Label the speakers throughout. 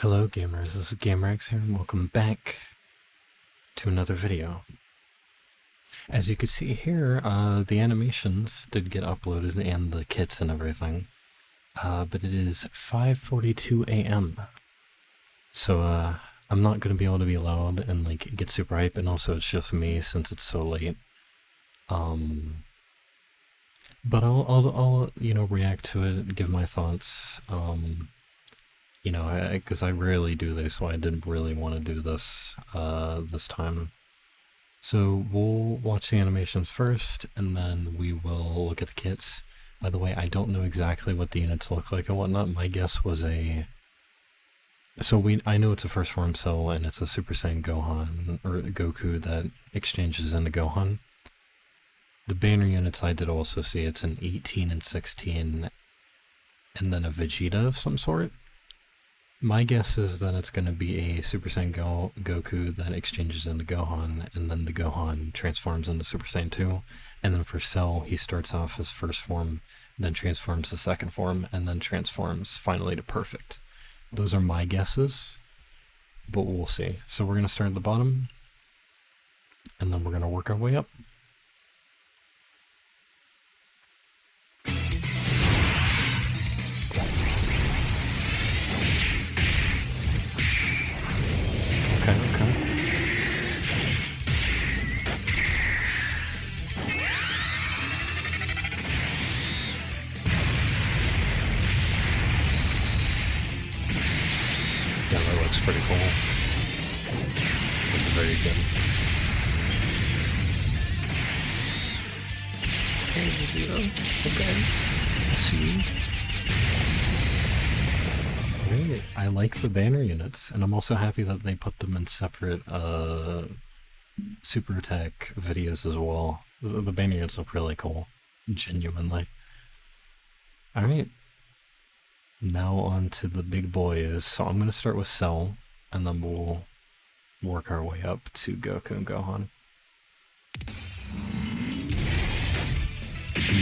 Speaker 1: Hello gamers, this is GamerX here and welcome back to another video. As you can see here, the animations did get uploaded and the kits and everything, but it is 5:42 a.m. So I'm not going to be able to be loud and like get super hype, and also it's just me since it's so late. But I'll react to it, give my thoughts. Because I rarely do this, so I didn't really want to do this this time. So we'll watch the animations first, and then we will look at the kits. By the way, I don't know exactly what the units look like and whatnot. My guess was I know it's a first form cell, and it's a Super Saiyan Gohan, or Goku, that exchanges into Gohan. The banner units I did also see, it's an 18 and 16, and then a Vegeta of some sort. My guess is that it's going to be a Super Saiyan Goku that exchanges into Gohan, and then the Gohan transforms into Super Saiyan 2, and then for Cell, he starts off as first form, then transforms to second form, and then transforms finally to perfect. Those are my guesses, but we'll see. So we're going to start at the bottom, and then we're going to work our way up. Okay. Yeah, that looks pretty cool. Looks very good. Okay. See? Great. I like the banner units, and I'm also happy that they put them in separate super attack videos as well. The banner units look really cool, genuinely. Alright, now on to the big boys. So I'm going to start with Cell, and then we'll work our way up to Goku and Gohan.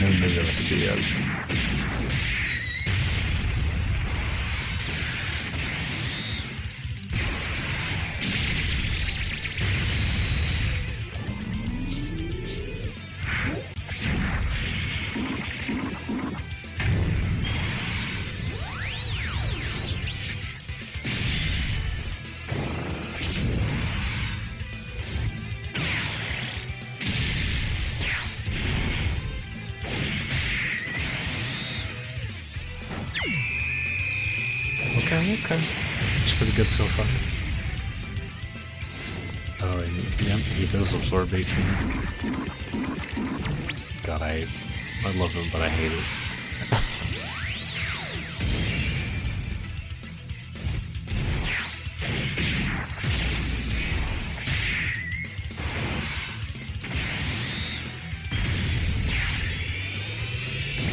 Speaker 1: No newest yet. Okay. It's pretty good so far. Oh, and yep, he does absorb 18. God, I love him, but I hate it.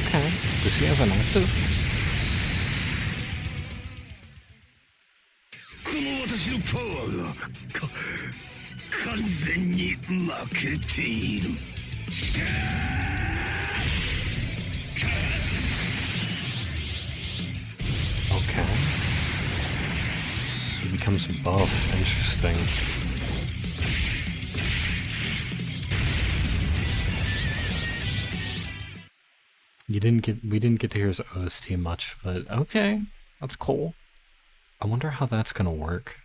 Speaker 1: Okay, does he have an active? Okay. He becomes buff. Interesting. We didn't get to hear his OST much, but okay. That's cool. I wonder how that's gonna work.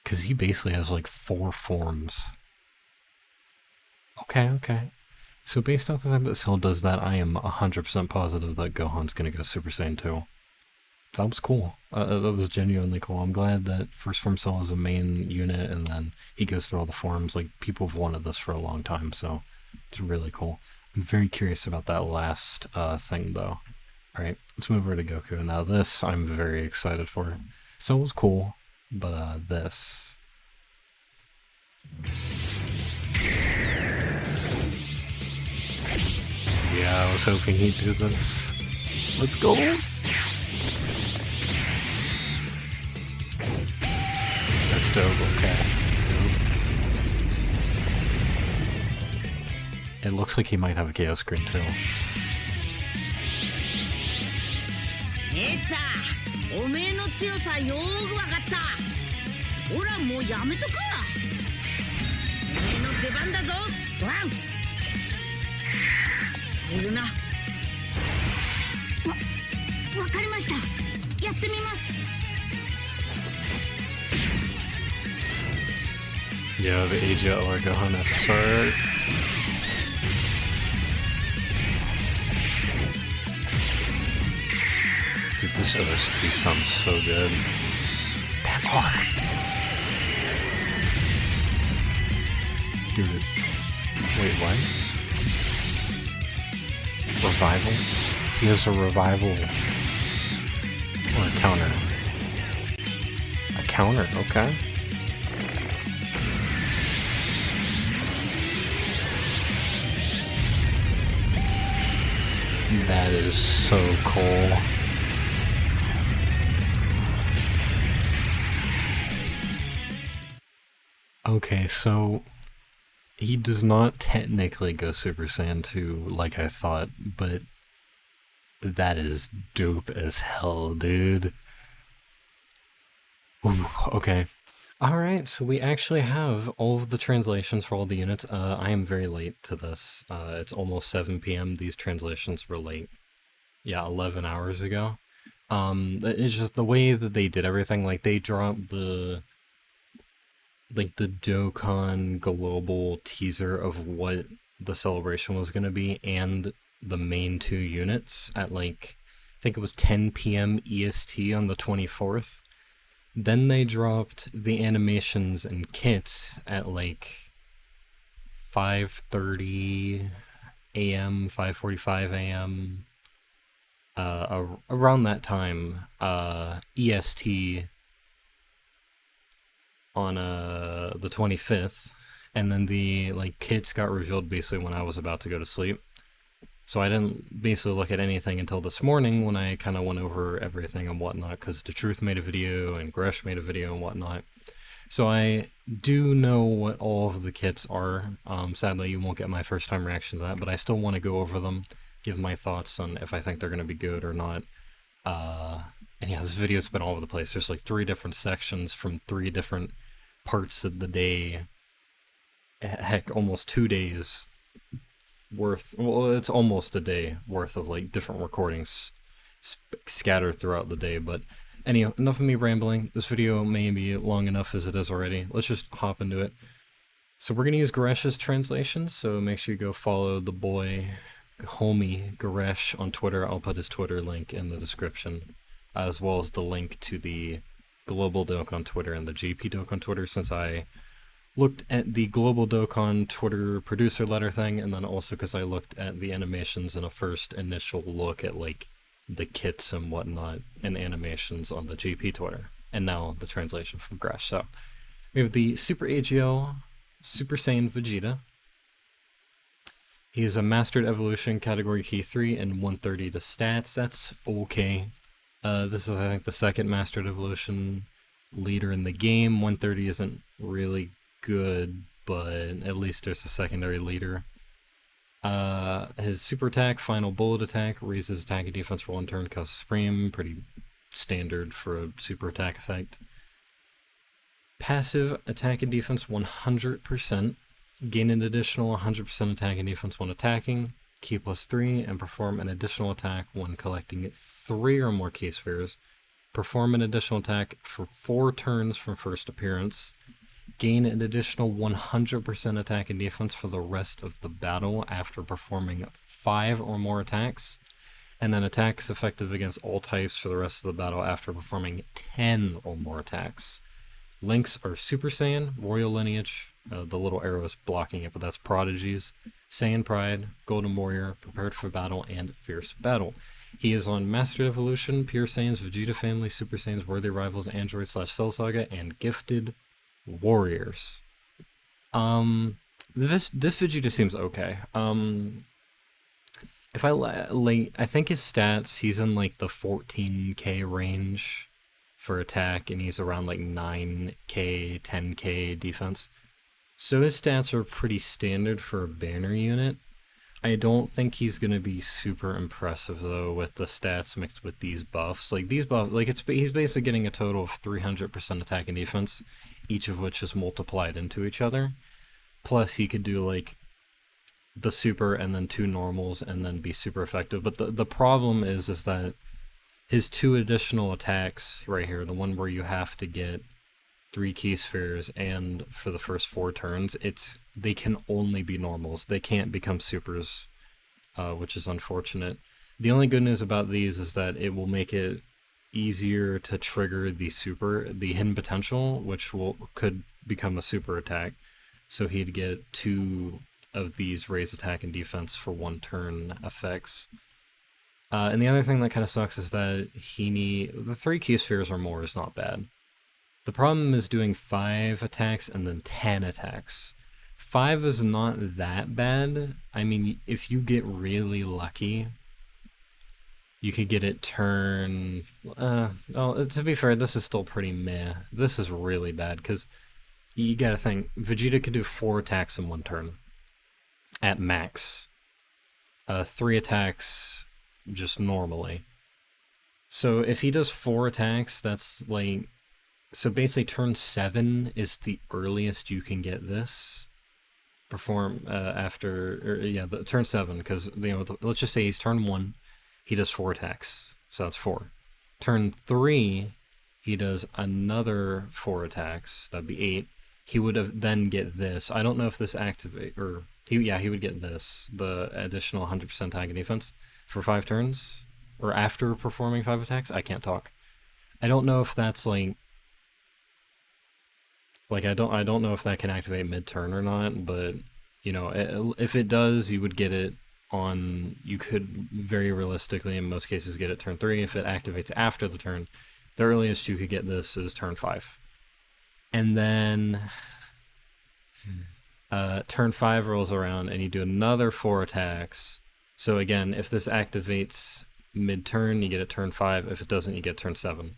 Speaker 1: Because he basically has like 4 forms. Okay. So based off the fact that Cell does that, I am 100% positive that Gohan's gonna go Super Saiyan 2. That was cool. That was genuinely cool. I'm glad that First Form Cell is a main unit, and then he goes through all the forms. Like, people have wanted this for a long time, so it's really cool. I'm very curious about that last thing, though. Alright, let's move over to Goku. Now this, I'm very excited for. Cell was cool, but this... Yeah, I was hoping he'd do this. Let's go! That's dope, okay. That's dope. It looks like he might have a Chaos Screen too.
Speaker 2: おめえの強さよーくわかった。ほらもうやめとくわ。おめえの出番だぞゴハン。いるな。わかりました。やってみます。
Speaker 1: Yeah, the AGL or Gohan SSR. Dude, this OST sounds so good. Damn hard. Dude, wait, what? Revival? He has a revival. Or a counter. A counter, okay. That is so cool. Okay, so he does not technically go Super Saiyan 2 like I thought, but that is dope as hell, dude. Ooh, okay. Alright, so we actually have all of the translations for all the units. I am very late to this. It's almost 7 p.m. These translations were late. Yeah, 11 hours ago. It's just the way that they did everything. Like, they dropped the Dokkan global teaser of what the celebration was going to be and the main 2 units at, like, I think it was 10 p.m. EST on the 24th. Then they dropped the animations and kits at, like, 5:30 a.m., 5:45 a.m., around that time, EST on the 25th, and then the kits got revealed basically when I was about to go to sleep. So I didn't basically look at anything until this morning when I kind of went over everything and whatnot, because The Truth made a video and Gresh made a video and whatnot. So I do know what all of the kits are. Sadly, you won't get my first time reaction to that, but I still want to go over them, give my thoughts on if I think they're going to be good or not. And yeah, this video's been all over the place. There's like 3 different sections from 3 different parts of the day. Heck, almost 2 days worth. Well, it's almost a day worth of like different recordings scattered throughout the day. But anyhow, enough of me rambling. This video may be long enough as it is already. Let's just hop into it. So we're gonna use Garesh's translation, so make sure you go follow the boy, homie Garesh on Twitter. I'll put his Twitter link in the description, as well as the link to the Global Dokkan Twitter and the GP Dokkan Twitter, since I looked at the Global Dokkan Twitter producer letter thing, and then also because I looked at the animations in a first initial look at like the kits and whatnot and animations on the GP Twitter, and now the translation from Gresh. So we have the Super AGL Super Saiyan Vegeta. He's a Mastered Evolution Category Key 3 and 130 to stats. That's okay. This is, I think, the second Mastered Evolution leader in the game. 130 isn't really good, but at least there's a secondary leader. His super attack, Final Bullet Attack, raises attack and defense for 1 turn, causes Supreme, pretty standard for a super attack effect. Passive attack and defense 100%, gain an additional 100% attack and defense when attacking, key +3, and perform an additional attack when collecting 3 or more key spheres. Perform an additional attack for 4 turns from first appearance. Gain an additional 100% attack and defense for the rest of the battle after performing 5 or more attacks. And then attacks effective against all types for the rest of the battle after performing 10 or more attacks. Links are Super Saiyan, Royal Lineage, the little arrow is blocking it, but that's Prodigies, Saiyan Pride, Golden Warrior, Prepared for Battle, and Fierce Battle. He is on Mastered Evolution, Pure Saiyans, Vegeta Family, Super Saiyans, Worthy Rivals, Android/Cell Saga, and Gifted Warriors. This Vegeta seems okay. If I think his stats, he's in like the 14k range for attack, and he's around like 9k, 10k defense. So his stats are pretty standard for a banner unit. I don't think he's gonna be super impressive though with the stats mixed with these buffs. Like these buffs, like he's basically getting a total of 300% attack and defense, each of which is multiplied into each other. Plus, he could do like the super and then 2 normals and then be super effective. But the problem is that his 2 additional attacks right here, the one where you have to get 3 key spheres and for the first 4 turns, they can only be normals. They can't become supers, which is unfortunate. The only good news about these is that it will make it easier to trigger the hidden potential, which could become a super attack. So he'd get 2 of these raise attack and defense for 1 turn effects. And the other thing that kind of sucks is that the 3 key spheres or more is not bad. The problem is doing 5 attacks and then 10 attacks. 5 is not that bad. I mean, if you get really lucky, you could get it turn... to be fair, this is still pretty meh. This is really bad, because you gotta think, Vegeta could do 4 attacks in 1 turn. At max. 3 attacks just normally. So if he does 4 attacks, that's like... So basically turn 7 is the earliest you can get this. Perform turn 7, because, let's just say he's turn 1, he does 4 attacks. So that's 4. Turn 3, he does another 4 attacks. That'd be 8. He would have then get this. I don't know if this he would get this, the additional 100% attack and defense for 5 turns, or after performing 5 attacks. I can't talk. I don't know if that's like I don't know if that can activate mid-turn or not, but if it does, you would get it on. You could very realistically, in most cases, get it turn 3. If it activates after the turn, the earliest you could get this is turn 5, and then. Turn 5 rolls around and you do another 4 attacks. So again, if this activates mid-turn, you get it turn 5. If it doesn't, you get turn 7.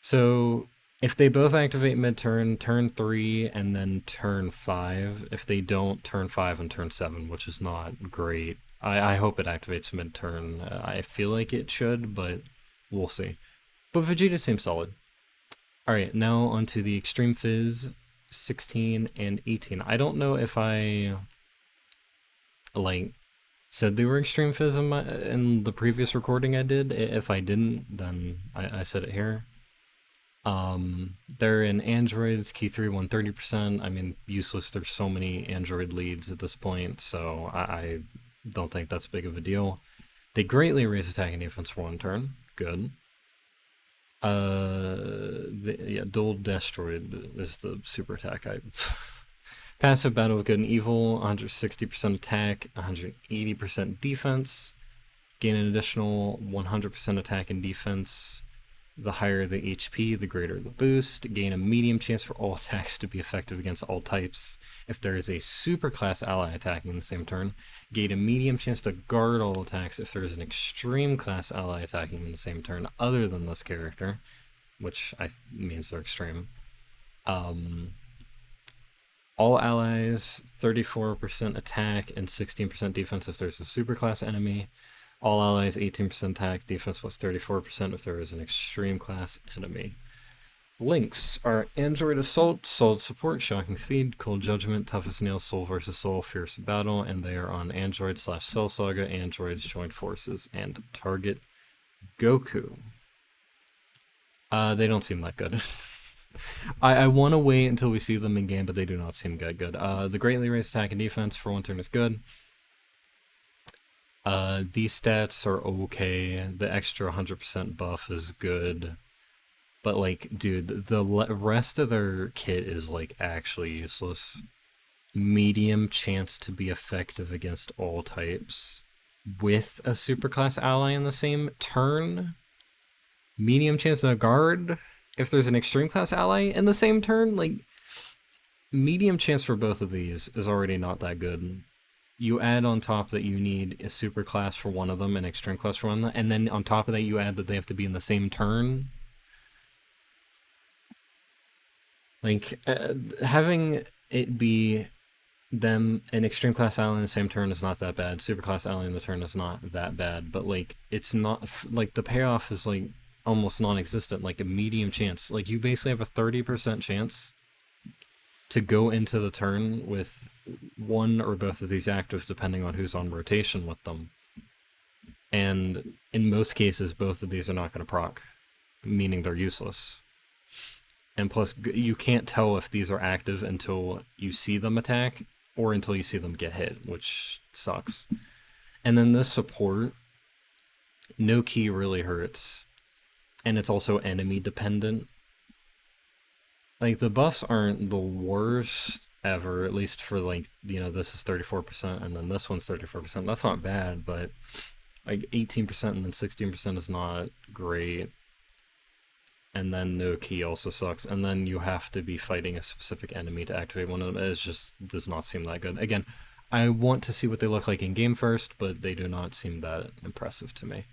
Speaker 1: So if they both activate mid-turn, turn 3 and then turn 5. If they don't, turn 5 and turn 7, which is not great. I hope it activates mid-turn. I feel like it should, but we'll see. But Vegeta seems solid. Alright, now onto the Extreme Fizz 16 and 18. I don't know if I said they were Extreme Fizz in the previous recording I did. If I didn't, then I said it here. They're in Androids, Key 3, 130%. I mean, useless. There's so many Android leads at this point, so I don't think that's big of a deal. They greatly raise attack and defense for 1 turn. Good. Dual Destroyed is the super attack. Passive Battle of Good and Evil, 160% attack, 180% defense. Gain an additional 100% attack and defense. The higher the HP, the greater the boost. Gain a medium chance for all attacks to be effective against all types. If there is a superclass ally attacking in the same turn, gain a medium chance to guard all attacks if there is an extreme class ally attacking in the same turn other than this character, which means they're extreme. All allies, 34% attack and 16% defense if there's a superclass enemy. All allies, 18% attack, defense plus 34% if there is an extreme class enemy. Links are Android Assault, Solid Support, Shocking Speed, Cold Judgment, Tough as Nails, Soul vs. Soul, Fierce Battle, and they are on Android/Cell Saga, Androids, Joint Forces, and Target Goku. They don't seem that good. I want to wait until we see them in game, but they do not seem that good. The greatly raised attack and defense for 1 turn is good. These stats are okay. The extra 100% buff is good. But, dude, the rest of their kit is, actually useless. Medium chance to be effective against all types. With a superclass ally in the same turn. Medium chance to guard if there's an extreme class ally in the same turn. Medium chance for both of these is already not that good. You add on top that you need a super class for one of them and extreme class for one of them, and then on top of that you add that they have to be in the same turn. Having it be them an extreme class ally in the same turn is not that bad. Super class ally in the turn is not that bad, but like it's not like the payoff is like almost non-existent, like a medium chance. Like you basically have a 30% chance to go into the turn with one or both of these active, depending on who's on rotation with them. And in most cases, both of these are not going to proc, meaning they're useless. And plus, you can't tell if these are active until you see them attack or until you see them get hit, which sucks. And then this support, no key really hurts. And it's also enemy dependent. Like, the buffs aren't the worst ever, at least for, like, you know, this is 34%, and then this one's 34%. That's not bad, but, like, 18% and then 16% is not great. And then no key also sucks. And then you have to be fighting a specific enemy to activate one of them. It just does not seem that good. Again, I want to see what they look like in-game first, but they do not seem that impressive to me.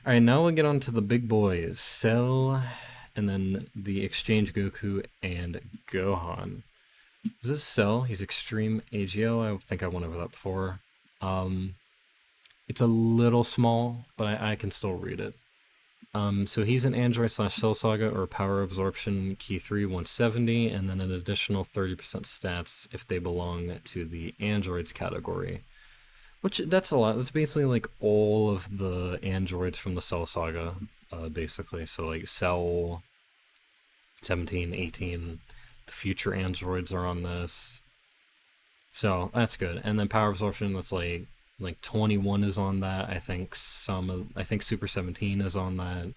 Speaker 1: Alright, now we'll get on to the big boys. Cell, and then the Exchange Goku and Gohan. Is this Cell? He's Extreme AGO. I think I went over that before. It's a little small, but I can still read it. So he's an Android / Cell Saga or Power Absorption Key 3 170, and then an additional 30% stats if they belong to the Androids category. Which, that's a lot. That's basically like all of the androids from the Cell Saga, basically. So like Cell 17, 18, the future androids are on this. So that's good. And then Power Absorption, that's like 21 is on that. I think Super 17 is on that.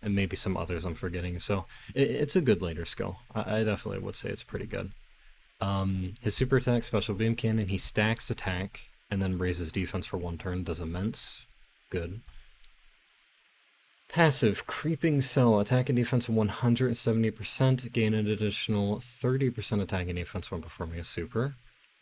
Speaker 1: And maybe some others I'm forgetting. So it's a good later skill. I definitely would say it's pretty good. His super attack, Special Beam Cannon, he stacks attack and then raises defense for one turn, does immense. Good. Passive, Creeping Cell, attack and defense 170%, gain an additional 30% attack and defense when performing a super.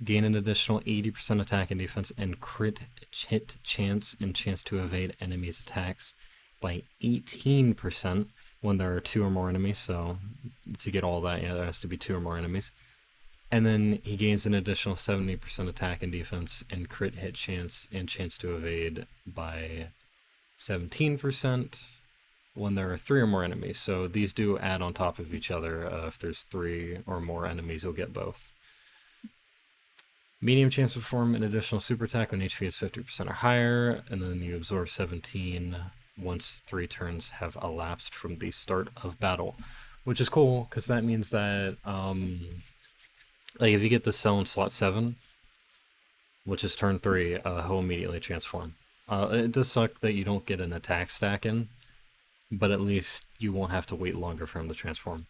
Speaker 1: Gain an additional 80% attack and defense and crit hit chance and chance to evade enemies' attacks by 18% when there are 2 or more enemies, so to get all that, yeah, there has to be 2 or more enemies. And then he gains an additional 70% attack and defense and crit hit chance and chance to evade by 17% when there are 3 or more enemies. So these do add on top of each other. If there's 3 or more enemies, you'll get both. Medium chance to perform an additional super attack when HP is 50% or higher, and then you absorb 17 once 3 turns have elapsed from the start of battle. Which is cool, because that means that like if you get the Cell in slot 7, which is turn 3, he'll immediately transform. It does suck that you don't get an attack stack in, but at least you won't have to wait longer for him to transform.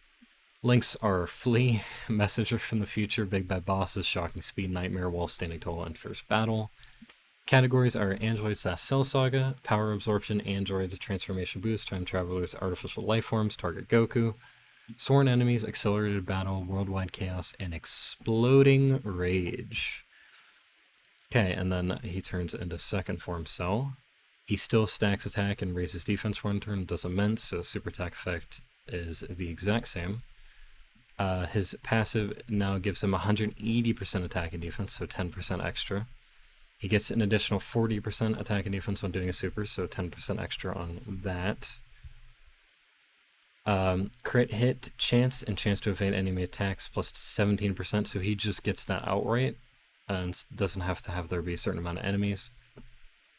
Speaker 1: Links are Flea, Messenger from the Future, Big Bad Bosses, Shocking Speed, Nightmare, While Standing Tall, and First Battle. Categories are Android / Cell Saga, Power Absorption, Androids, Transformation Boost, Time Travelers, Artificial Lifeforms, Target Goku, Sworn Enemies, Accelerated Battle, Worldwide Chaos, and Exploding Rage. Okay, and then he turns into second form Cell. He still stacks attack and raises defense for one turn, does immense, so super attack effect is the exact same. His passive now gives him 180% attack and defense, so 10% extra. He gets an additional 40% attack and defense when doing a super, so 10% extra on that. Crit hit chance and chance to evade enemy attacks plus 17%, so he just gets that outright and doesn't have to have there be a certain amount of enemies.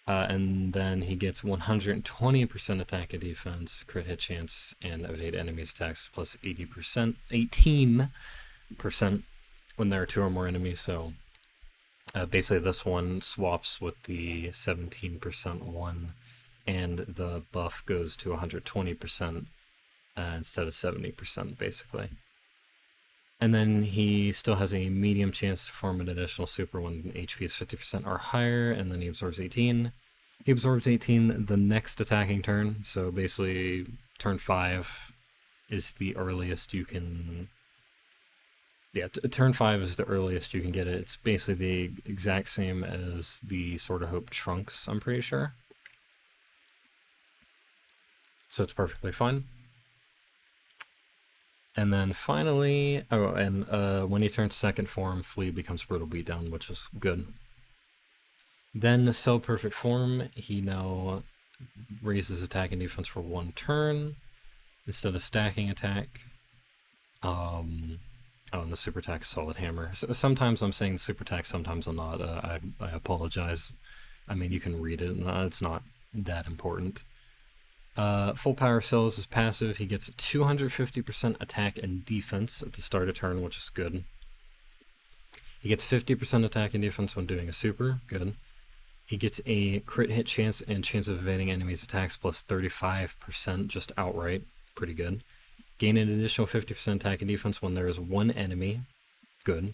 Speaker 1: And then he gets 120% attack and defense, crit hit chance, and evade enemies attacks plus 18% when there are 2 or more enemies. So basically this one swaps with the 17% one, and the buff goes to 120%. Instead of 70%, basically. And then he still has a medium chance to form an additional super when HP is 50% or higher, and then he absorbs 18. He absorbs 18 the next attacking turn, so basically turn 5 is the earliest you can... Yeah, turn 5 is the earliest you can get it. It's basically the exact same as the Sword of Hope Trunks, I'm pretty sure. So it's perfectly fine. And then finally, when he turns second form, Flea becomes Brutal Beatdown, which is good. Then Cell Perfect Form, he now raises attack and defense for 1 turn instead of stacking attack. And the super attack Solid Hammer. Sometimes I'm saying super attack, sometimes I'm not. I apologize. I mean, you can read it, and it's not that important. Full Power Cells is passive. He gets 250% attack and defense at the start of turn, which is good. He gets 50% attack and defense when doing a super, good. He gets a crit hit chance and chance of evading enemies' attacks plus 35% just outright, pretty good. Gain an additional 50% attack and defense when there is 1 enemy, good.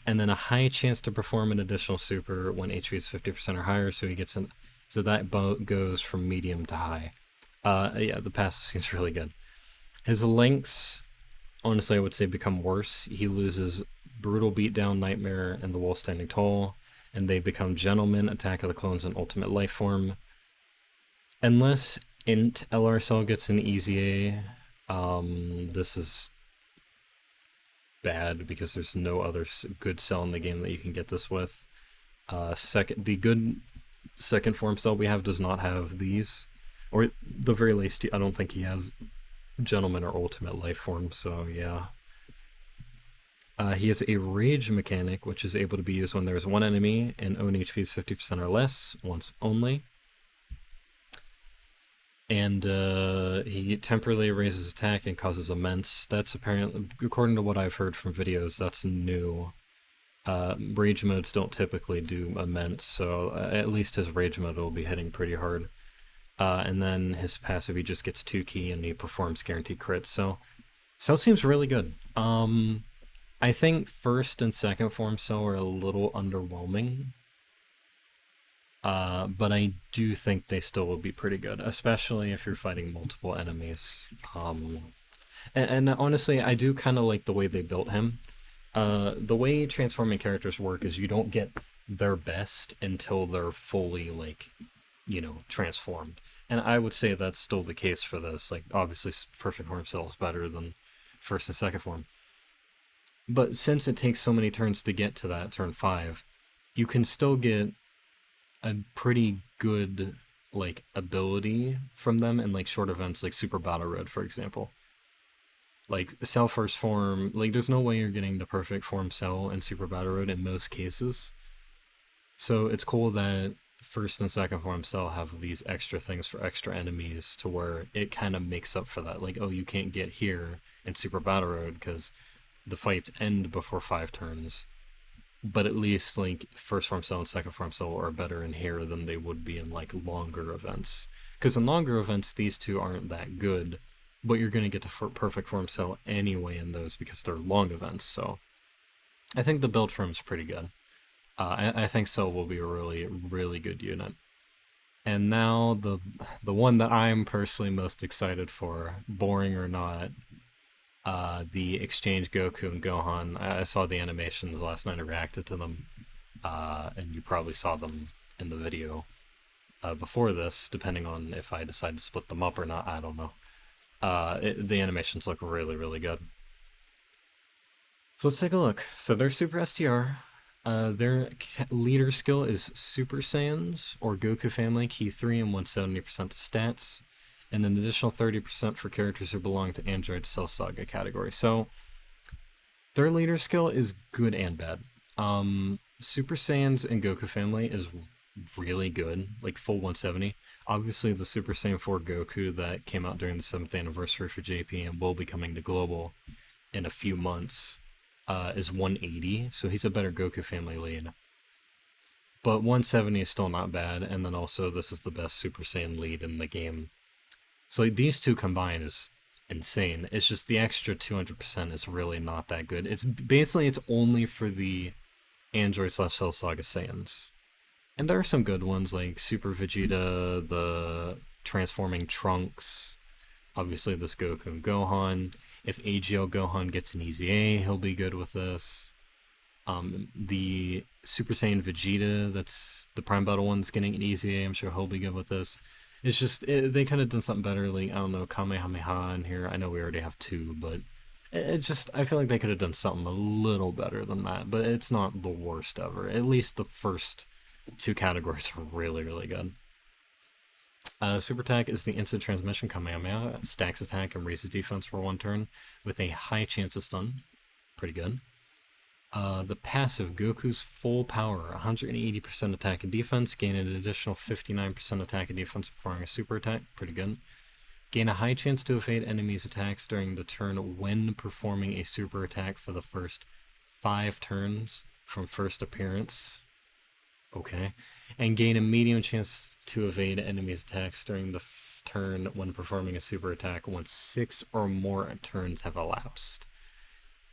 Speaker 1: And then a high chance to perform an additional super when HP is 50% or higher, so he gets an... So that goes from medium to high. Yeah, the passive seems really good. His links, honestly, I would say become worse. He loses Brutal Beatdown, Nightmare, and the Wall Standing Tall, and they become Gentleman, Attack of the Clones, and Ultimate Life Form. Unless Int LRSL gets an easy A, this is bad because there's no other good cell in the game that you can get this with. The good second form cell we have does not have these. Or at the very least, I don't think he has Gentleman or Ultimate Life Form, so yeah. He has a Rage mechanic, which is able to be used when there is 1 enemy and own HP is 50% or less, once only. And he temporarily raises attack and causes immense. That's apparently, according to what I've heard from videos, that's new. Rage modes don't typically do immense, so at least his Rage mode will be hitting pretty hard. And then his passive, he just gets 2 key and he performs guaranteed crits. So Cell seems really good. I think first and second form Cell are a little underwhelming. But I do think they still will be pretty good, especially if you're fighting multiple enemies. And honestly, I do kind of like the way they built him. The way transforming characters work is you don't get their best until they're fully, like, you know, transformed. And I would say that's still the case for this. Like, obviously, perfect form Cell is better than first and second form. But since it takes so many turns to get to that, turn 5, you can still get a pretty good, like, ability from them in, like, short events, like Super Battle Road, for example. Like, Cell first form, like, there's no way you're getting the perfect form Cell in Super Battle Road in most cases. So it's cool that first and second form Cell have these extra things for extra enemies to where it kind of makes up for that. Like, oh, you can't get here in Super Battle Road because the fights end before 5 turns. But at least, like, first form Cell and second form Cell are better in here than they would be in, like, longer events. Because in longer events, these two aren't that good, but you're going to get to perfect form Cell anyway in those because they're long events. So I think the build for him is pretty good. I think Cell will be a really, really good unit. And now the one that I'm personally most excited for, boring or not, the exchange Goku and Gohan. I saw the animations last night. I reacted to them, and you probably saw them in the video before this, depending on if I decide to split them up or not. I don't know. The animations look really, really good. So let's take a look. So they're Super STR. Their leader skill is Super Saiyans, or Goku Family, Key 3 and 170% to stats, and an additional 30% for characters who belong to Android Cell Saga category. So their leader skill is good and bad. Super Saiyans and Goku Family is really good, like full 170. Obviously, the Super Saiyan 4 Goku that came out during the 7th anniversary for JP and will be coming to Global in a few months is 180, so he's a better Goku Family lead. But 170 is still not bad, and then also this is the best Super Saiyan lead in the game. So like, these two combined is insane. It's just the extra 200% is really not that good. It's basically, it's only for the Android / Cell Saga Saiyans. And there are some good ones like Super Vegeta, the transforming Trunks, obviously this Goku and Gohan. If AGL Gohan gets an easy A, he'll be good with this. The Super Saiyan Vegeta, that's the Prime Battle one's getting an easy A, I'm sure he'll be good with this. It's just, they could have done something better, like, I don't know, Kamehameha in here. I know we already have 2, but It just, I feel like they could have done something a little better than that, but it's not the worst ever. At least the first two categories are really, really good. Super attack is the instant transmission Kamehameha, stacks attack and raises defense for one turn with a high chance of stun. Pretty good. The passive, Goku's full power, 180% attack and defense, gain an additional 59% attack and defense performing a super attack. Pretty good. Gain a high chance to evade enemies' attacks during the turn when performing a super attack for the first 5 turns from first appearance. Okay. And gain a medium chance to evade enemies' attacks during the turn when performing a super attack once 6 or more turns have elapsed.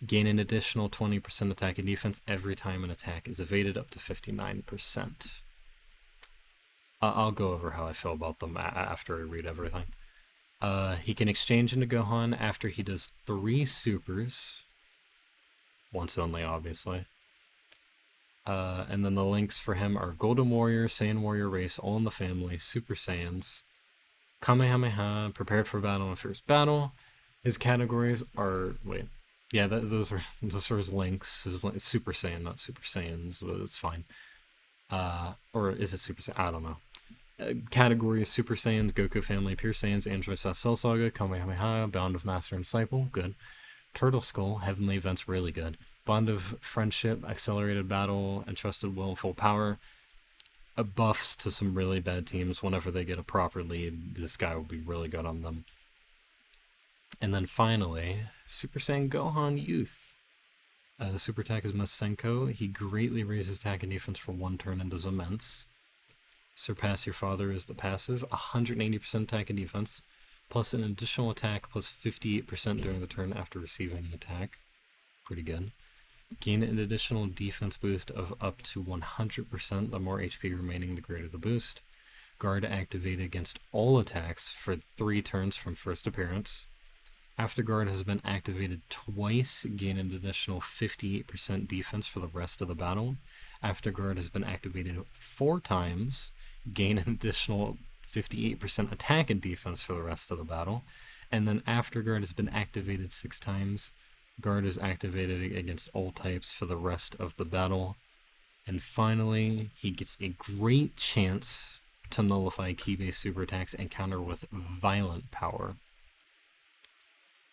Speaker 1: Gain an additional 20% attack and defense every time an attack is evaded up to 59%. I'll go over how I feel about them after I read everything. He can exchange into Gohan after he does 3 supers. Once only, obviously. And then the links for him are Golden Warrior, Saiyan Warrior Race, All in the Family, Super Saiyans, Kamehameha, Prepared for Battle, and First Battle. His categories are... Wait. Yeah, those are his links. His Super Saiyan, not Super Saiyans, but it's fine. Or is it Super Saiyan? I don't know. Categories: Super Saiyans, Goku Family, Pure Saiyans, Android Cell Saga, Kamehameha, Bound of Master and Disciple, good. Turtle Skull, Heavenly Events, really good. Bond of Friendship, Accelerated Battle, Entrusted Will, Full Power. Buffs to some really bad teams. Whenever they get a proper lead, this guy will be really good on them. And then finally, Super Saiyan Gohan Youth. The super attack is Masenko. He greatly raises attack and defense for 1 turn and does immense. Surpass Your Father is the passive, 180% attack and defense, plus an additional attack plus 58% during the turn after receiving an attack. Pretty good. Gain an additional defense boost of up to 100%. The more HP remaining, the greater the boost. Guard activated against all attacks for 3 turns from first appearance. After Guard has been activated twice, gain an additional 58% defense for the rest of the battle. After Guard has been activated 4 times, gain an additional 58% attack and defense for the rest of the battle. And then after Guard has been activated 6 times, Guard is activated against all types for the rest of the battle. And finally, he gets a great chance to nullify key-based super attacks and counter with violent power.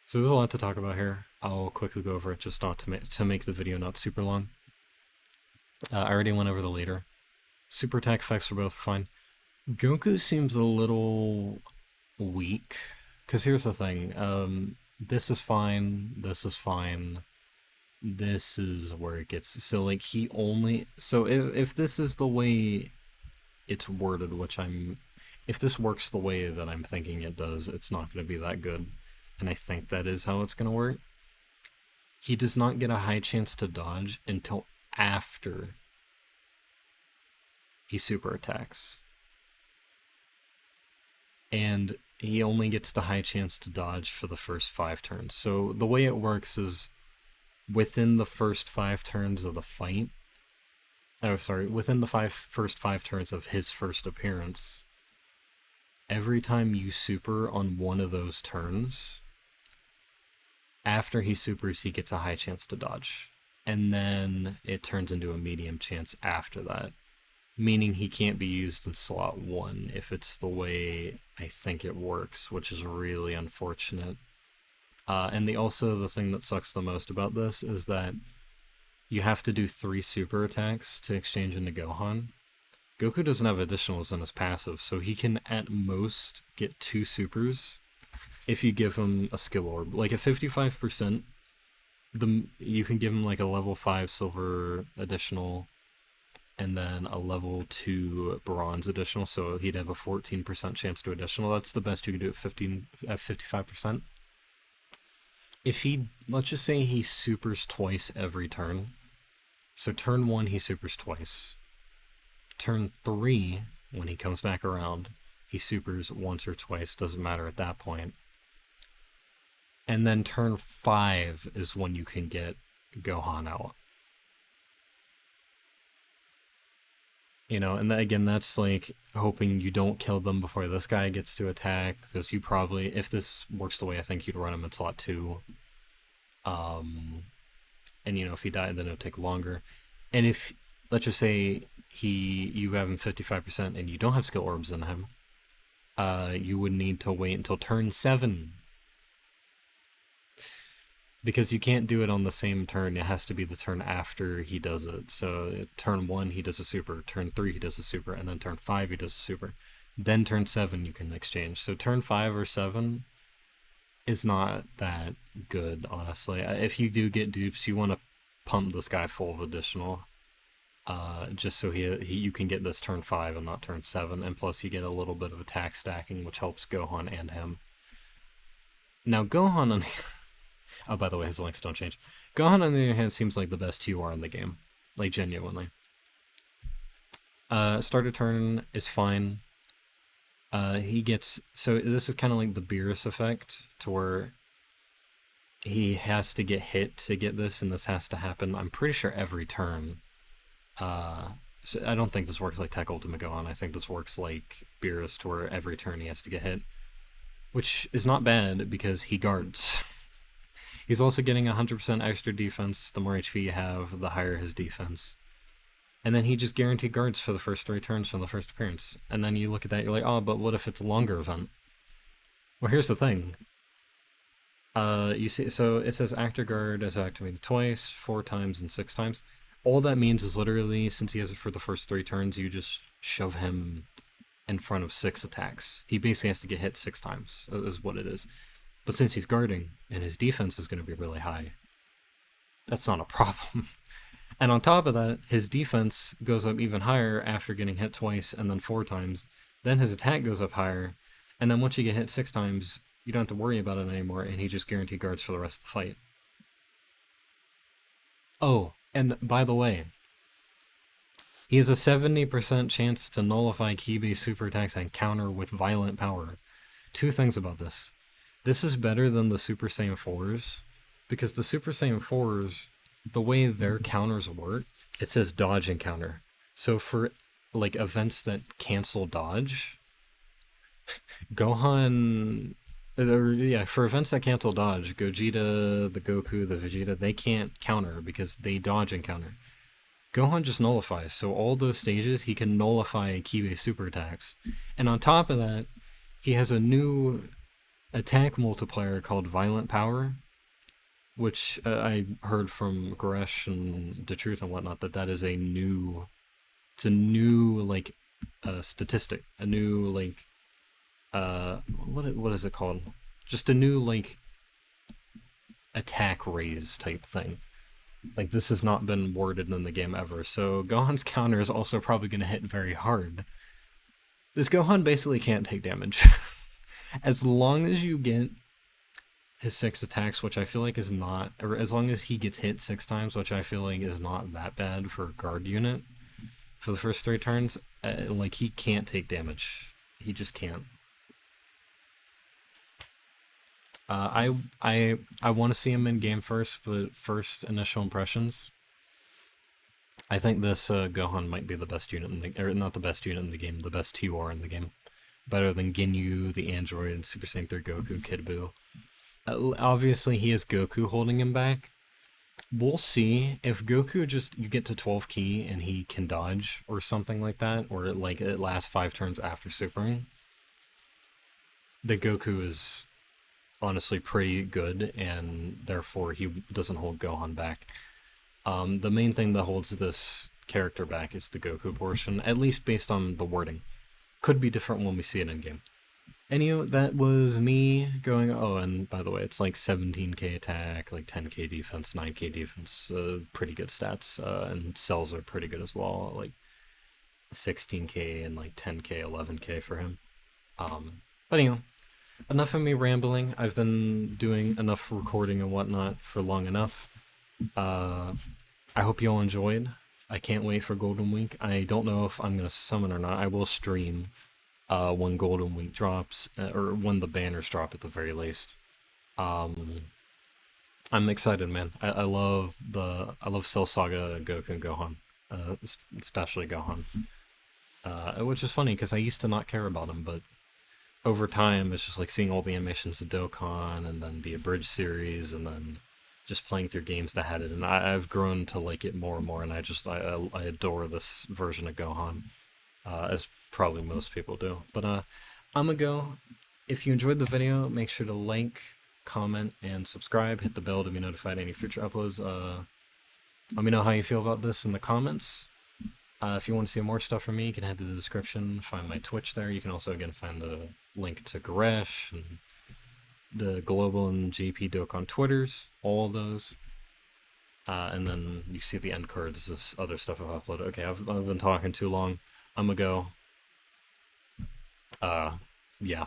Speaker 1: So there's a lot to talk about here. I'll quickly go over it just not to make the video not super long. I already went over the later. Super attack effects for both are fine. Goku seems a little weak. Because here's the thing. This is fine. This is fine. This is where it gets... So, like, he only... So, if this is the way it's worded, which I'm... If this works the way that I'm thinking it does, it's not going to be that good. And I think that is how it's going to work. He does not get a high chance to dodge until after he super attacks. And he only gets the high chance to dodge for the first 5 turns. So the way it works is within the first 5 turns of the fight, within the first 5 turns of his first appearance, every time you super on one of those turns, after he supers, he gets a high chance to dodge. And then it turns into a medium chance after that. Meaning he can't be used in slot 1 if it's the way I think it works, which is really unfortunate. And the thing that sucks the most about this is that you have to do 3 super attacks to exchange into Gohan. Goku doesn't have additionals in his passive, so he can at most get 2 supers if you give him a skill orb. Like at 55%, you can give him like a level 5 silver additional and then a level 2 bronze additional, so he'd have a 14% chance to additional. That's the best you can do at 55%. If he, let's just say he supers twice every turn. So turn 1 he supers twice. Turn 3, when he comes back around, he supers once or twice, doesn't matter at that point. And then turn 5 is when you can get Gohan out. You know, and again, that's like hoping you don't kill them before this guy gets to attack, because you probably, if this works the way I think you'd run him in slot 2, And if he died, then it would take longer. And if, let's just say, you have him 55% and you don't have skill orbs in him, you would need to wait until turn 7. Because you can't do it on the same turn, it has to be the turn after he does it. So turn 1 he does a super, turn 3 he does a super, and then turn 5 he does a super. Then turn 7 you can exchange. So turn 5 or 7 is not that good, honestly. If you do get dupes, you want to pump this guy full of additional, just so you can get this turn 5 and not turn 7, and plus you get a little bit of attack stacking, which helps Gohan and him. Now Gohan on the oh, by the way, his links don't change. Gohan, on the other hand, seems like the best TUR in the game. Like, genuinely. Starter turn is fine. He gets... So this is kind of like the Beerus effect, to where he has to get hit to get this, and this has to happen, I'm pretty sure, every turn. So I don't think this works like Tech Ultimate Gohan. I think this works like Beerus, to where every turn he has to get hit. Which is not bad, because he guards. He's also getting 100% extra defense. The more HP you have, the higher his defense. And then he just guaranteed guards for the first 3 turns from the first appearance. And then you look at that, you're like, oh, but what if it's a longer event? Well, here's the thing. You see, so it says actor guard is activated twice, 4 times, and 6 times. All that means is literally, since he has it for the first 3 turns, you just shove him in front of 6 attacks. He basically has to get hit 6 times, is what it is. But since he's guarding, and his defense is going to be really high, that's not a problem. And on top of that, his defense goes up even higher after getting hit twice and then 4 times. Then his attack goes up higher, and then once you get hit 6 times, you don't have to worry about it anymore, and he just guaranteed guards for the rest of the fight. Oh, and by the way, he has a 70% chance to nullify key-based super attacks and counter with violent power. 2 things about this. This is better than the Super Saiyan 4s, because the Super Saiyan 4s, the way their counters work, it says dodge and counter. So for, like, events that cancel dodge, Gohan... for events that cancel dodge, Gogeta, the Goku, the Vegeta, they can't counter because they dodge and counter. Gohan just nullifies, so all those stages he can nullify key-based super attacks. And on top of that, he has a new attack multiplier called Violent Power, which I heard from Goresh and The Truth and whatnot, that is a new... It's a new, like, statistic. A new, like... what is it called? Just a new, like, attack raise type thing. Like, this has not been worded in the game ever, so Gohan's counter is also probably going to hit very hard. This Gohan basically can't take damage. As long as you get his 6 attacks, which I feel like is not... Or as long as he gets hit 6 times, which I feel like is not that bad for a guard unit for the first 3 turns, like, he can't take damage. He just can't. I want to see him in game first, but first initial impressions, I think this Gohan might be the best unit in the... Or not the best unit in the game, the best TUR in the game. Better than Ginyu, the Android, and Super Saiyan 3 Goku, Kid Buu. Obviously, he has Goku holding him back. We'll see. If Goku just... You get to 12 key and he can dodge or something like that, or like it lasts 5 turns after supering, the Goku is honestly pretty good, and therefore he doesn't hold Gohan back. The main thing that holds this character back is the Goku portion, at least based on the wording. Could be different when we see it in game. And that was me going, oh, and by the way, it's like 17k attack, like 10k defense, 9k defense, pretty good stats, and cells are pretty good as well, like 16k and like 10k, 11k for him. But anyway, enough of me rambling. I've been doing enough recording and whatnot for long enough. I hope you all enjoyed. I can't wait for Golden Week. I don't know if I'm going to summon or not. I will stream when Golden Week drops, or when the banners drop at the very least. I'm excited, man. I love Cell Saga, Goku, and Gohan. Especially Gohan. Which is funny, because I used to not care about him, but over time, it's just like seeing all the animations of Dokkan, and then the Abridged series, and then just playing through games that had it, and I've grown to like it more and more, and I adore this version of Gohan, as probably most people do. But I'm gonna go. If you enjoyed the video, make sure to like, comment, and subscribe. Hit the bell to be notified any future uploads. Let me know how you feel about this in the comments. If you want to see more stuff from me, you can head to the description, find my Twitch there. You can also, again, find the link to Goresh and the Global and GP Dokkan Twitters, all of those. And then you see the end cards, this other stuff I've uploaded. Okay, I've been talking too long. I'm gonna go. Yeah.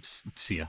Speaker 1: See ya.